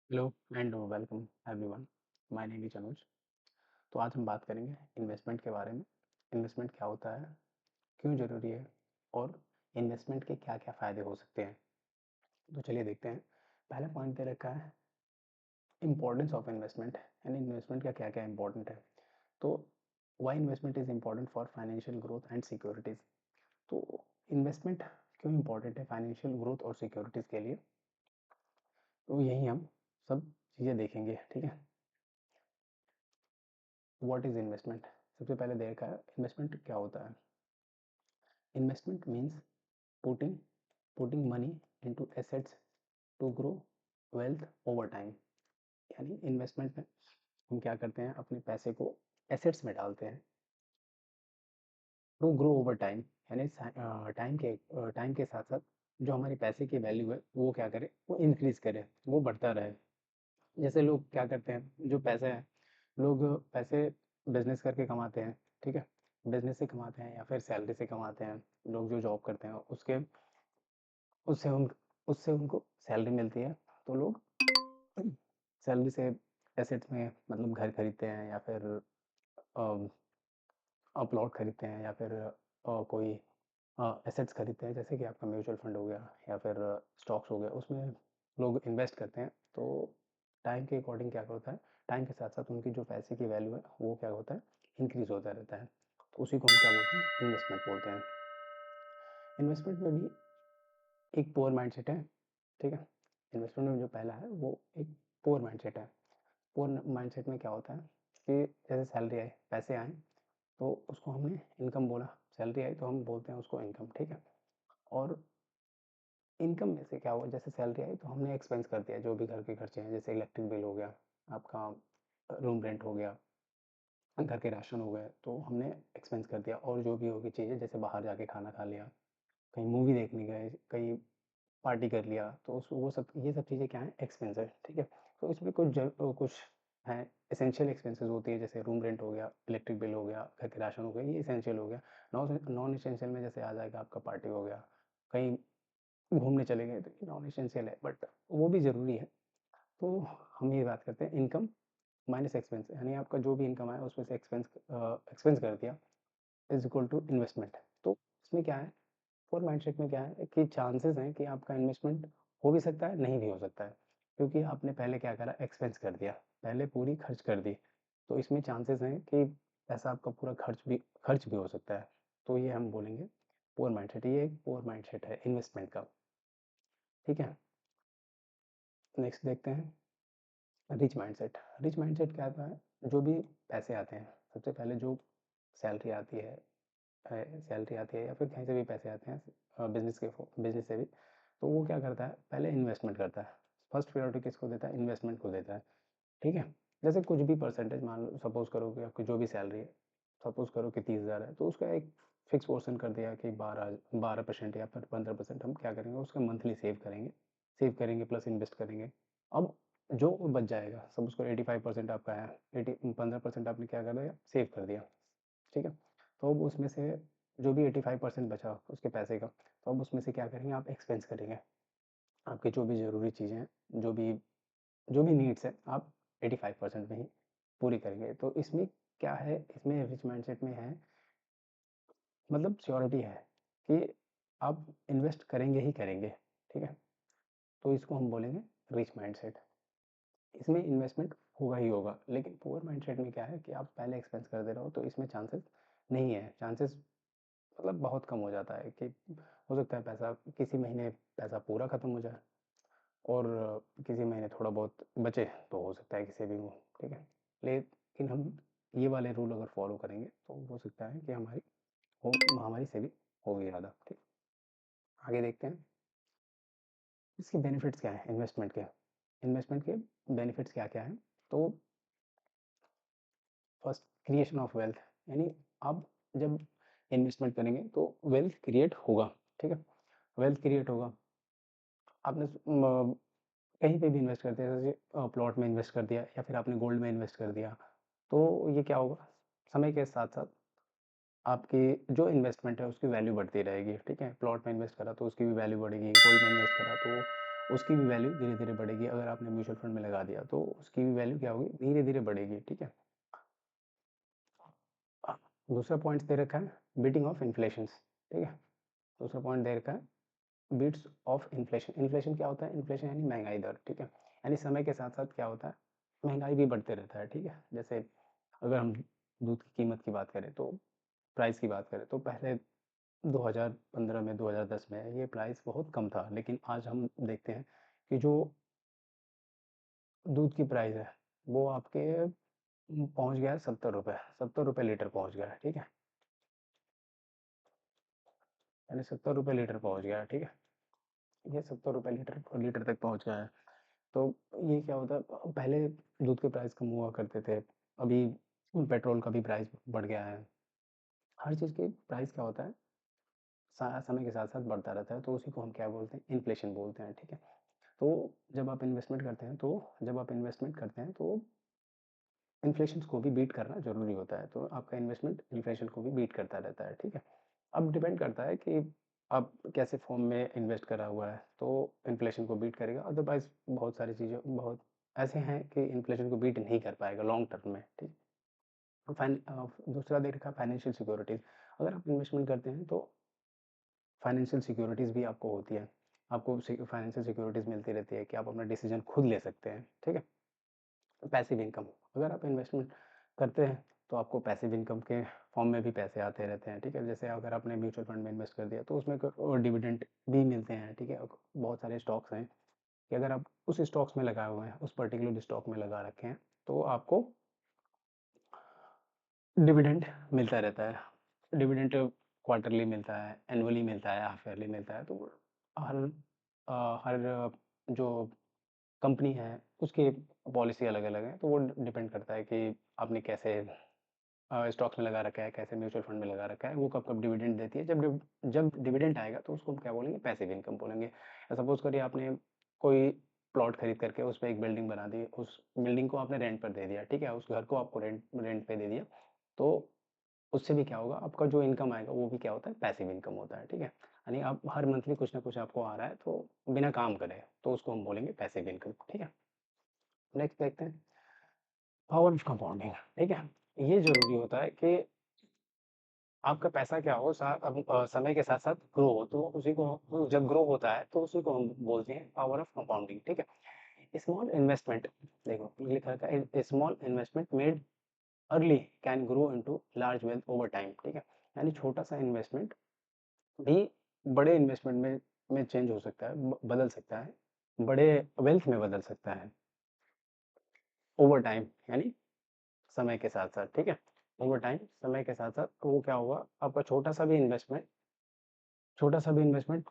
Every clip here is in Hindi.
Hello and welcome everyone. My name is Anuj. तो आज हम बात करेंगे इन्वेस्टमेंट के बारे में। इन्वेस्टमेंट क्या होता है, क्यों ज़रूरी है और इन्वेस्टमेंट के क्या क्या फ़ायदे हो सकते हैं। तो चलिए देखते हैं। पहला पॉइंट दे रखा है इम्पोर्टेंस ऑफ इन्वेस्टमेंट, यानी इन्वेस्टमेंट का क्या क्या इंपॉर्टेंट है। तो why investment is important for financial growth and securities. तो इन्वेस्टमेंट क्यों इम्पॉर्टेंट है फाइनेंशियल ग्रोथ और सिक्योरिटीज़ के लिए, तो यही हम सब चीज़ें देखेंगे। ठीक है, व्हाट इज़ इन्वेस्टमेंट। सबसे पहले देखा है इन्वेस्टमेंट क्या होता है। Investment means putting putting money into assets to grow wealth over time. यानी इन्वेस्टमेंट में हम क्या करते हैं, अपने पैसे को एसेट्स में डालते हैं टू ग्रो ओवर टाइम। यानी टाइम के साथ साथ जो हमारे पैसे की वैल्यू है वो क्या करे, वो इंक्रीज करे, वो बढ़ता रहे। जैसे लोग क्या करते हैं, जो पैसे हैं, लोग पैसे बिजनेस करके कमाते हैं। ठीक है, बिजनेस से कमाते हैं या फिर सैलरी से कमाते हैं। लोग जो जॉब करते हैं उसके उससे उन उससे उनको सैलरी मिलती है। तो लोग सैलरी से एसेट्स में मतलब घर खरीदते हैं या फिर प्लॉट खरीदते हैं या फिर कोई एसेट्स खरीदते हैं, जैसे कि आपका म्यूचुअल फंड हो गया या फिर स्टॉक्स हो गया, उसमें लोग इन्वेस्ट करते हैं। तो टाइम के अकॉर्डिंग क्या होता है, टाइम के साथ साथ उनकी जो पैसे की वैल्यू है वो क्या होता है, इंक्रीज होता रहता है। तो उसी को हम क्या बोलते हैं, इन्वेस्टमेंट बोलते हैं। इन्वेस्टमेंट में भी एक पोअर माइंडसेट है। ठीक है, इन्वेस्टमेंट में जो पहला है वो एक पोअर माइंडसेट है। पोअर माइंडसेट में क्या होता है कि जैसे सैलरी आए, पैसे आए, तो उसको हमने इनकम बोला। सैलरी आई तो हम बोलते हैं उसको इनकम। ठीक है, और इनकम में से क्या हुआ, जैसे सैलरी आई तो हमने एक्सपेंस कर दिया जो भी घर के खर्चे हैं, जैसे इलेक्ट्रिक बिल हो गया, आपका रूम रेंट हो गया, घर के राशन हो गए, तो हमने एक्सपेंस कर दिया। और जो भी होगी चीज़ें, जैसे बाहर जाके खाना खा लिया, कहीं मूवी देखने गए, कहीं पार्टी कर लिया, तो उस वो सब, ये सब चीज़ें क्या है, एक्सपेंस है। ठीक है, तो इसमें कुछ हैं एसेंशियल एक्सपेंसेस होती है, जैसे रूम रेंट हो गया, इलेक्ट्रिक बिल हो गया, घर के राशन हो गया, ये एसेंशियल हो गया। नॉन नॉन एसेंशियल में जैसे आ जाएगा आपका पार्टी हो गया, कहीं घूमने चले गए, तो ये नॉन एसेंशियल है बट वो भी ज़रूरी है। तो हम ये बात करते हैं इनकम माइनस एक्सपेंस, यानी आपका जो भी इनकम आया उसमें से एक्सपेंस कर दिया, इज इक्वल टू इन्वेस्टमेंट। तो इसमें क्या है, और माइंडसेट में क्या है कि चांसेस हैं कि आपका इन्वेस्टमेंट हो भी सकता है, नहीं भी हो सकता है, क्योंकि आपने पहले क्या करा, एक्सपेंस कर दिया, पहले पूरी खर्च कर दी। तो इसमें चांसेस हैं कि पैसा आपका पूरा खर्च भी हो सकता है। तो ये हम बोलेंगे पोअर माइंडसेट, ये एक पोअर माइंडसेट है इन्वेस्टमेंट का। ठीक है, नेक्स्ट देखते हैं रिच माइंडसेट। रिच माइंडसेट क्या होता है, जो भी पैसे आते हैं, सबसे पहले जो सैलरी आती है सैलरी आती है या फिर कहीं से भी पैसे आते हैं, बिजनेस से भी, तो वो क्या करता है, पहले इन्वेस्टमेंट करता है। फर्स्ट प्रायोरिटी किसको देता है, इन्वेस्टमेंट को देता है। ठीक है, जैसे कुछ भी परसेंटेज, मान लो सपोज करो कि आपकी जो भी सैलरी है, सपोज करो कि 30,000 है, तो उसका एक फिक्स पोर्शन कर दिया कि 12% या फिर 15% हम क्या करेंगे, उसका मंथली सेव करेंगे प्लस इन्वेस्ट करेंगे। अब जो बच जाएगा, सपोज करो 85% आपका है, 15% आपने क्या कर दिया, सेव कर दिया। ठीक है, तो अब उसमें से जो भी 85% बचा उसके पैसे का, तो अब उसमें से क्या करेंगे, आप एक्सपेंस करेंगे। आपकी जो भी ज़रूरी चीज़ें हैं, जो भी नीड्स है, आप 85% में ही पूरी करेंगे। तो इसमें क्या है, इसमें रिच माइंडसेट में है, मतलब श्योरिटी है कि आप इन्वेस्ट करेंगे ही करेंगे। ठीक है, तो इसको हम बोलेंगे रिच माइंडसेट। इसमें इन्वेस्टमेंट होगा ही होगा। लेकिन पुअर माइंडसेट में क्या है कि आप पहले एक्सपेंस कर दे रहे हो, तो इसमें चांसेस नहीं है, चांसेस मतलब बहुत कम हो जाता है कि हो सकता है पैसा किसी महीने पैसा पूरा ख़त्म हो जाए और किसी महीने थोड़ा बहुत बचे, तो हो सकता है कि सेविंग हो। ठीक है, लेकिन हम ये वाले रूल अगर फॉलो करेंगे तो हो सकता है कि हमारी सेविंग होगी ज़्यादा। ठीक, आगे देखते हैं इसके बेनिफिट्स क्या हैं, इन्वेस्टमेंट के बेनिफिट्स क्या क्या हैं। तो फर्स्ट, क्रिएशन ऑफ वेल्थ, यानी आप जब इन्वेस्टमेंट करेंगे तो वेल्थ क्रिएट होगा। ठीक है, वेल्थ क्रिएट होगा। आपने कहीं पे भी इन्वेस्ट करते हैं, जैसे प्लॉट में इन्वेस्ट कर दिया या फिर आपने गोल्ड में इन्वेस्ट कर दिया, तो ये क्या होगा, समय के साथ साथ आपकी जो इन्वेस्टमेंट है उसकी वैल्यू बढ़ती रहेगी। ठीक है, प्लॉट में इन्वेस्ट करा तो उसकी भी वैल्यू बढ़ेगी, गोल्ड में इन्वेस्ट करा तो उसकी भी वैल्यू धीरे-धीरे बढ़ेगी। अगर आपने म्यूचुअल फंड में लगा दिया तो उसकी भी वैल्यू क्या होगी, धीरे-धीरे बढ़ेगी, ठीक है? अ, दूसरा पॉइंट दे रखा है बीटिंग ऑफ इन्फ्लेशंस, ठीक है? दूसरा पॉइंट दे रखा है बीट्स ऑफ इन्फ्लेशन। इन्फ्लेशन क्या होता है? इन्फ्लेशन यानी महँगाई दर, ठीक है? यानी समय के साथ-साथ क्या होता है, महँगाई भी बढ़ते रहता है, ठीक है? जैसे अगर हम दूध की कीमत की बात करें तो प्राइस की बात करें तो पहले 2015 में 2010 में ये प्राइस बहुत कम था, लेकिन आज हम देखते हैं कि जो दूध की प्राइस है वो आपके पहुंच गया है 70 रुपये, 70 रुपये लीटर पहुंच गया है, ठीक है? यानी 70 रुपये लीटर पहुंच गया है, ठीक है? ये 70 रुपये लीटर लीटर तक पहुंच गया है। तो ये क्या होता है, पहले दूध के प्राइस कम हुआ करते थे, अभी पेट्रोल का भी प्राइस बढ़ गया है। हर चीज़ की प्राइस क्या होता है, समय के साथ साथ बढ़ता रहता है, तो उसी को हम क्या बोलते हैं, इन्फ्लेशन बोलते हैं, ठीक है? तो जब आप इन्वेस्टमेंट करते हैं तो इन्फ्लेशन को भी बीट करना ज़रूरी होता है, तो आपका इन्वेस्टमेंट इन्फ्लेशन को भी बीट करता रहता है, ठीक है? अब डिपेंड करता है कि आप कैसे फॉर्म में इन्वेस्ट करा हुआ है, तो इन्फ्लेशन को बीट करेगा, अदरवाइज़ बहुत सारी चीज़ें बहुत ऐसे हैं कि इन्फ्लेशन को बीट नहीं कर पाएगा लॉन्ग टर्म में, ठीक? दूसरा देख रखा फाइनेंशियल सिक्योरिटीज़। अगर आप इन्वेस्टमेंट करते हैं तो फाइनेंशियल सिक्योरिटीज़ भी आपको होती है। आपको फाइनेंशियल सिक्योरिटीज़ मिलती रहती है कि आप अपना डिसीजन खुद ले सकते हैं, ठीक है? पैसिव इनकम, अगर आप इन्वेस्टमेंट करते हैं तो आपको पैसिव इनकम के फॉर्म में भी पैसे आते रहते हैं, ठीक है? जैसे अगर आपने म्यूचुअल फंड में इन्वेस्ट कर दिया तो उसमें डिविडेंड भी मिलते हैं, ठीक है? बहुत सारे स्टॉक्स हैं कि अगर आप उस स्टॉक्स में लगाए हुए हैं, उस पर्टिकुलर स्टॉक में लगा रखे हैं, तो आपको डिविडेंड मिलता रहता है। डिविडेंड क्वार्टरली मिलता है, एनुअली मिलता है, हाफ ईयरली मिलता है। तो हर हर जो कंपनी है उसकी पॉलिसी अलग-अलग है, तो वो डिपेंड करता है कि आपने कैसे स्टॉक्स में लगा रखा है, कैसे म्यूचुअल फंड में लगा रखा है, वो कब-कब डिविडेंड देती है। जब डिविडेंड आएगा तो उसको हम क्या बोलेंगे, पैसिव इनकम बोलेंगे। सपोज़ करिए आपने कोई प्लॉट खरीद करके उस पे एक बिल्डिंग बना दी, उस बिल्डिंग को आपने रेंट पर दे दिया, ठीक है? उस घर को आपको रेंट रेंट पे दे दिया, तो उससे भी क्या होगा, आपका जो इनकम आएगा वो भी क्या होता है, पैसिव इनकम होता है, ठीक है? यानी आप हर मंथली कुछ ना कुछ आपको आ रहा है, तो बिना काम करे, तो उसको हम बोलेंगे पैसिव इनकम, ठीक है? नेक्स्ट देखते हैं पावर ऑफ कंपाउंडिंग, ठीक है? ये ज़रूरी होता है कि आपका पैसा क्या हो समय के साथ-साथ ग्रो हो, तो उसी को जब ग्रो होता है तो उसी को हम बोलते हैं पावर ऑफ कंपाउंडिंग, ठीक है? स्मॉल इन्वेस्टमेंट, देखो ये लिखा रखा है small investment made early can grow into large wealth over time, ठीक है? यानी छोटा-सा इन्वेस्टमेंट भी बड़े इन्वेस्टमेंट में चेंज हो सकता है, बदल सकता है, बड़े वेल्थ में बदल सकता है ओवर टाइम, यानी समय के साथ साथ, ठीक है? ओवर टाइम समय के साथ साथ वो क्या होगा, आपका छोटा सा भी इन्वेस्टमेंट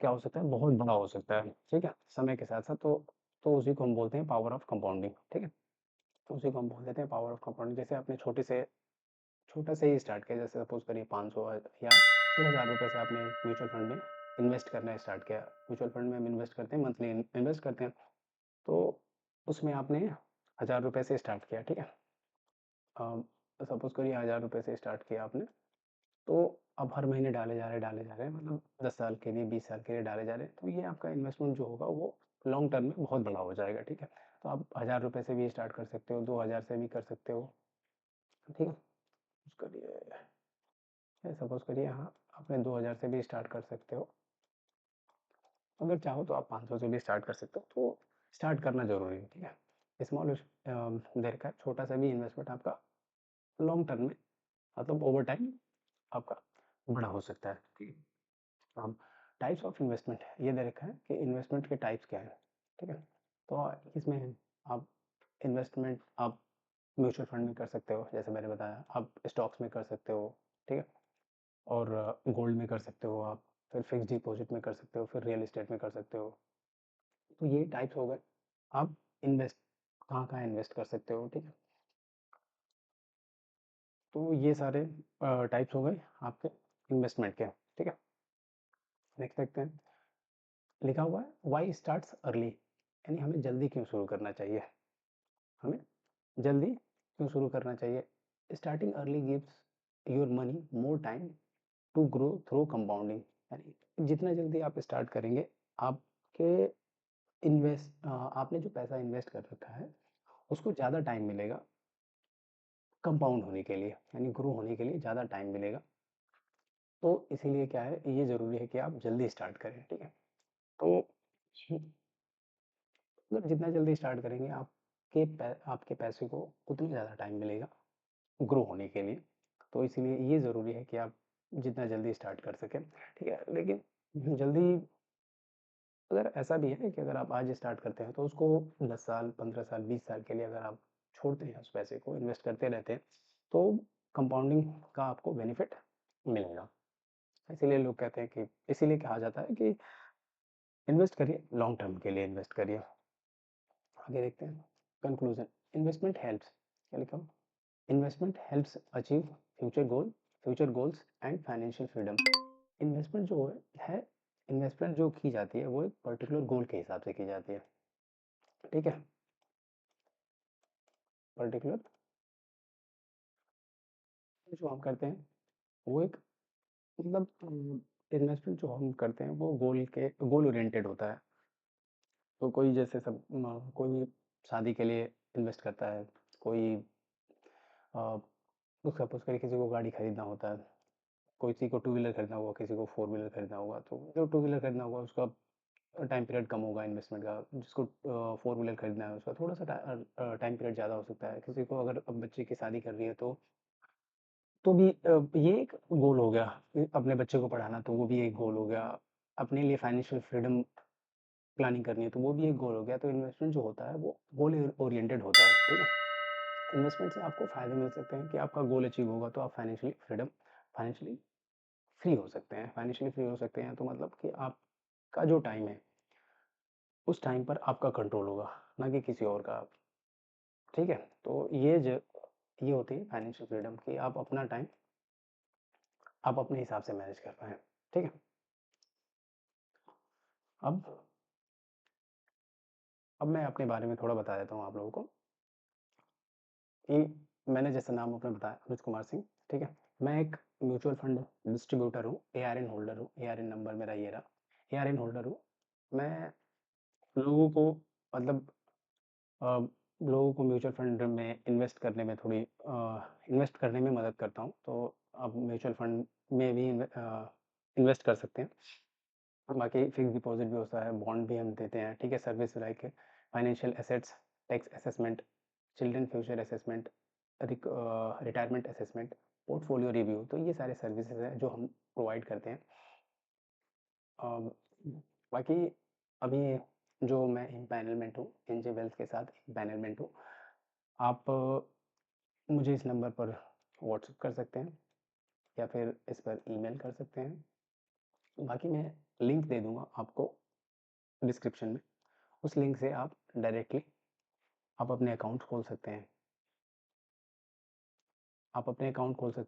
क्या हो सकता है, बहुत बड़ा हो सकता है, ठीक है? समय के साथ साथ, तो उसी को हम बोलते हैं पावर ऑफ कंपाउंडिंग, ठीक है? तो उसी को हम बोल देते हैं पावर ऑफ कंपाउंडिंग। जैसे आपने छोटा से ही स्टार्ट किया, जैसे सपोज करिए 500 या 1000 रुपये से आपने म्यूचुअल फंड में इन्वेस्ट करना स्टार्ट किया। म्यूचुअल फंड में हम इन्वेस्ट करते हैं, मंथली इन्वेस्ट करते हैं, तो उसमें आपने 1000 रुपये से स्टार्ट किया, ठीक है? सपोज़ करिए 1000 रुपये से स्टार्ट किया आपने, तो अब हर महीने डाले जा रहे हैं, मतलब 10 साल के लिए, 20 साल के लिए डाले जा रहे हैं, तो ये आपका इन्वेस्टमेंट जो होगा वो लॉन्ग टर्म में बहुत बड़ा हो जाएगा, ठीक है? तो आप 1000 रुपये से भी स्टार्ट कर सकते हो, 2000 से भी कर सकते हो, ठीक है? उसके लिए सपोज़ करिए, हाँ, आपने 2000 से भी स्टार्ट कर सकते हो। अगर चाहो तो आप 500 से भी स्टार्ट कर सकते हो, तो स्टार्ट करना ज़रूरी है, ठीक है? स्मॉल देर का छोटा सा भी इन्वेस्टमेंट आपका लॉन्ग टर्म में, मतलब ओवर टाइम आपका बड़ा हो सकता है, ठीक है? अब टाइप्स ऑफ इन्वेस्टमेंट ये दे रखा है कि इन्वेस्टमेंट के टाइप्स क्या हैं, ठीक है? तो इसमें आप आप म्यूचुअल फंड में कर सकते हो, जैसे मैंने बताया, आप स्टॉक्स में कर सकते हो, ठीक है? और गोल्ड में कर सकते हो आप, फिर फिक्स्ड डिपॉजिट में कर सकते हो, फिर रियल एस्टेट में कर सकते हो। तो ये टाइप्स हो गए, आप इन्वेस्ट कहाँ-कहाँ इन्वेस्ट कर सकते हो, ठीक है? तो ये सारे टाइप्स हो गए आपके इन्वेस्टमेंट के, ठीक है? नेक्स्ट देखते हैं, लिखा हुआ है व्हाई स्टार्ट्स अर्ली, यानी हमें जल्दी क्यों शुरू करना चाहिए, हमें जल्दी क्यों शुरू करना चाहिए? Starting early gives your money more time to grow through compounding, यानी जितना जल्दी आप स्टार्ट करेंगे, आपके आपने जो पैसा इन्वेस्ट कर रखा है, उसको ज़्यादा टाइम मिलेगा कंपाउंड होने के लिए, यानी ग्रो होने के लिए ज़्यादा टाइम मिलेगा। तो इसीलिए क्या है, ये ज़रूरी है कि आप जल्दी स्टार्ट करें, ठीक है? तो मतलब जितना जल्दी स्टार्ट करेंगे, आपके पैसे को उतना ज़्यादा टाइम मिलेगा ग्रो होने के लिए। तो इसीलिए ये ज़रूरी है कि आप जितना जल्दी स्टार्ट कर सकें, ठीक है? लेकिन जल्दी, अगर ऐसा भी है कि अगर आप आज स्टार्ट करते हैं तो उसको 10 साल, 15 साल, 20 साल के लिए अगर आप छोड़ते हैं, उस पैसे को इन्वेस्ट करते रहते हैं, तो कंपाउंडिंग का आपको बेनिफिट मिलेगा। इसीलिए लोग कहते हैं कि, इसीलिए कहा जाता है कि इन्वेस्ट करिए, लॉन्ग टर्म के लिए इन्वेस्ट करिए। आगे देखते हैं। कंक्लूजन। इन्वेस्टमेंट हेल्प्स, क्या लिखा हो? Investment helps achieve future goals and financial freedom. Investment जो है, इन्वेस्टमेंट जो की जाती है वो एक पर्टिकुलर गोल के हिसाब से की जाती है, ठीक है? पर्टिकुलर जो हम करते हैं वो एक, मतलब इन्वेस्टमेंट जो हम करते हैं वो गोल ओरिएंटेड होता है। तो कोई जैसे कोई शादी के लिए इन्वेस्ट करता है, कोई सपोज करिए किसी को गाड़ी खरीदना होता है, किसी को टू व्हीलर खरीदना होगा, किसी को फोर व्हीलर खरीदना होगा, तो जो टू व्हीलर खरीदना होगा उसका टाइम पीरियड कम होगा इन्वेस्टमेंट का, जिसको फोर व्हीलर खरीदना है उसका थोड़ा सा टाइम पीरियड ज़्यादा हो सकता है। किसी को अगर अब बच्चे की शादी कर रही है तो भी ये एक गोल हो गया, अपने बच्चे को पढ़ाना, तो वो भी एक गोल हो गया। अपने लिए फाइनेंशियल फ्रीडम प्लानिंग करनी है तो वो भी एक गोल हो गया। तो इन्वेस्टमेंट जो होता है वो गोल ओरिएंटेड होता है, ठीक है? इन्वेस्टमेंट से आपको फ़ायदे मिल सकते हैं कि आपका गोल अचीव होगा तो आप फाइनेंशियली फ्री हो सकते हैं। फाइनेंशियली फ्री हो सकते हैं तो मतलब कि आपका जो टाइम है, उस टाइम पर आपका कंट्रोल होगा, ना कि किसी और का, ठीक है? तो ये होती है फाइनेंशियल फ्रीडम कि आप अपना टाइम आप अपने हिसाब से मैनेज कर पाएँ, ठीक है? अब अब मैं अपने बारे में थोड़ा बता देता हूँ आप लोगों को कि मैंने जैसा नाम अपना बताया, अनुज कुमार सिंह, ठीक है? मैं एक म्यूचुअल फंड डिस्ट्रीब्यूटर हूँ, एआरएन होल्डर हूँ, एआरएन नंबर मेरा ये रहा, एआरएन होल्डर हूँ। मैं लोगों को, मतलब अ, लोगों को म्यूचुअल फंड में इन्वेस्ट करने में मदद करता हूँ। तो आप म्यूचुअल फंड में भी इन्वेस्ट कर सकते हैं। बाकी फिक्स डिपॉजिट भी होता है, बॉन्ड भी हम देते हैं, ठीक है? Service like financial assets, tax assessment, children future assessment, retirement assessment, portfolio review, तो ये सारे सर्विसेज हैं जो हम प्रोवाइड करते हैं। अम, बाकी अभी जो मैं एम्पैनलमेंट हूँ, एनजे वेल्थ के साथ एम्पैनलमेंट हूँ। आप मुझे इस नंबर पर व्हाट्सएप कर सकते हैं या फिर इस पर ईमेल कर सकते हैं। बाकी मैं लिंक दे दूँगा आपको डिस्क्रिप्शन में। उस लिंक से आप डायरेक्टली आप अपने अकाउंट खोल सकते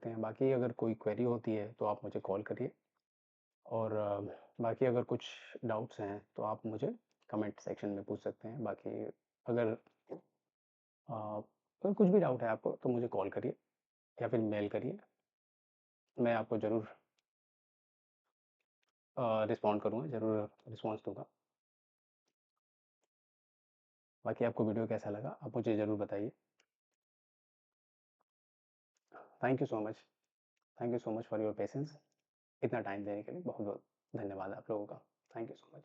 हैं। बाकी अगर कोई क्वेरी होती है तो आप मुझे कॉल करिए, और बाकी अगर कुछ डाउट्स हैं तो आप मुझे कमेंट सेक्शन में पूछ सकते हैं। बाकी अगर अगर कुछ भी डाउट है आपको तो मुझे कॉल करिए या फिर मेल करिए, मैं आपको ज़रूर रिस्पॉन्ड करूँगा, ज़रूर रिस्पॉन्स दूँगा। बाकी आपको वीडियो कैसा लगा आप मुझे ज़रूर बताइए। Thank you so much. Thank you so much for your patience. इतना टाइम देने के लिए बहुत बहुत धन्यवाद आप लोगों का। Thank you so much.